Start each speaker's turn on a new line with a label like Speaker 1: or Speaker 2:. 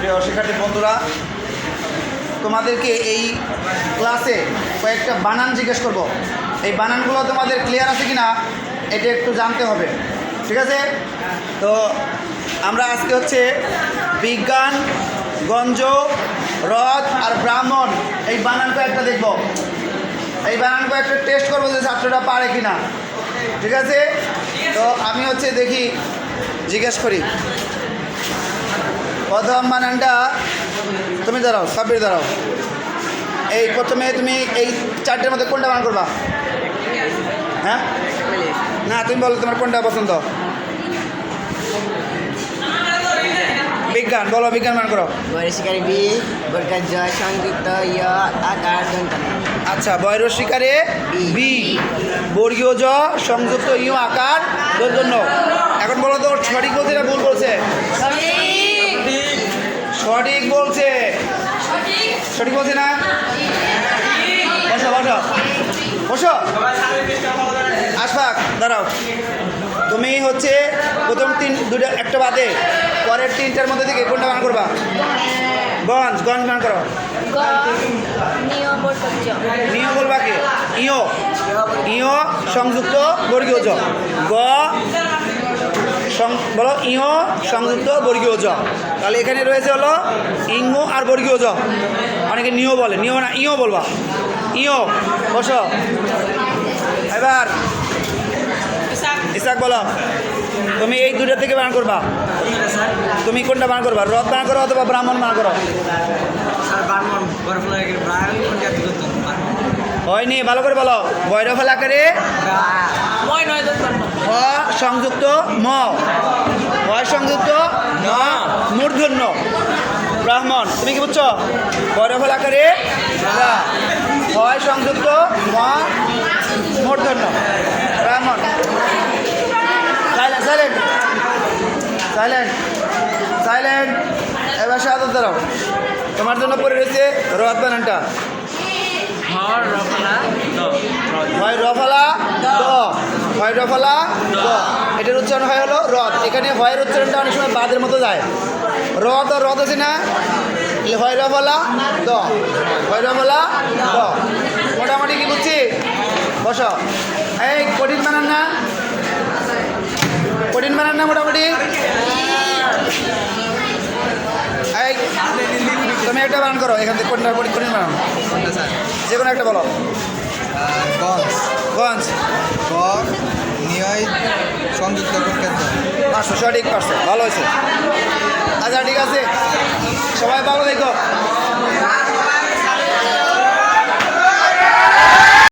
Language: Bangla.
Speaker 1: প্রিয় শিক্ষার্থী বন্ধুরা, তোমাদেরকে এই ক্লাসে কয়েকটা বানান জিজ্ঞেস করব। এই বানানগুলো তোমাদের ক্লিয়ার আছে কি না এটা একটু জানতে হবে, ঠিক আছে? তো আমরা আজকে হচ্ছে বিজ্ঞান, গঞ্জ, রথ আর ব্রাহ্মণ এই বানান কয়েকটা দেখব। এই বানান কয়েকটা টেস্ট করবো যে ছাত্ররা পারে কি না, ঠিক আছে? তো আমি হচ্ছে দেখি, জিজ্ঞেস করি। প্রথম বানানটা তুমি দাঁড়াও, সাব্বির দাঁড়াও। এই প্রথমে তুমি এই চারটের মধ্যে কোনটা বানান করবা? হ্যাঁ না, তুমি বলো তোমার কোনটা পছন্দ। বিজ্ঞান বলো, বিজ্ঞান বানান করো।
Speaker 2: বৈরশিকারে বি, বর্গার জয় সংযুক্ত ইয় আকার দন্তন।
Speaker 1: আচ্ছা, বয়র শিকারে বি, বর্গীয় জ সংযুক্ত ইউ আকার দন্তন্য। এখন বলো তো সঠিক বলছে না ভুল বলছে? সঠিক বলছে, সঠিক বলছে না? বসো বসো বসো। আশফাক দাঁড়াও, তুমি হচ্ছে প্রথম দুটা একটা বাদে পরের তিনটার মধ্যে থেকে কোনটা বান করবা? গঞ্জ, গঞ্জ বান করো। নিয় বলবা কি? ইয়, ইয় সংযুক্ত বর্গীয় জ। গ বলো ইয় সংযুক্ত বর্গীয় জ। তাহলে এখানে রয়েছে হলো ইঙ্গ আর বর্গীয় জ। অনেকে নিয় বলে, নিয় না ইয় বলবা। ইয়, বসো। এবার ইসাক বলো, তুমি এই দুটো থেকে বান করবা। তুমি কোনটা বান করবা? রথ বান করো অথবা ব্রাহ্মণ বান করো? হয়নি, ভালো করে বলো। বৈরফল আকারে হ সংযুক্ত ম, হয় সংযুক্ত ম মূর্ধন্য ব্রাহ্মণ। তুমি কি বুঝছো? বৈরফল আকারে হয় সংযুক্ত ম মূর্ধন্য ব্রাহ্মণ। Silent silent silent silent. এবার সাহায্য দাও, তোমার জন্য পড়ে রয়েছে রথ বানানটা। হয় রফলা দ, হয় রফলা দ, এটার উচ্চারণ হয় হলো রথ। এখানে হয়ের উচ্চারণটা অনেক সময় বাদের মতো যায়। রথ আর রথ আছে না, হয় রফলা দ, হয় রফলা দ। মোটামুটি কি বুঝছি? বস। এই কঠিন বানান না, কঠিন বানান না মোটামুটি। এই তুমি একটা বানান করো এখান থেকে, কোনটা কঠিন বানান? যে কোনো একটা বলো।
Speaker 3: গঞ্জ,
Speaker 1: গঞ্জ
Speaker 3: গ নিয় সংযুক্ত
Speaker 1: পারছো, সঠিক পারছো, ভালো হয়েছে। আচ্ছা ঠিক আছে, সবাই ভালো দেখো।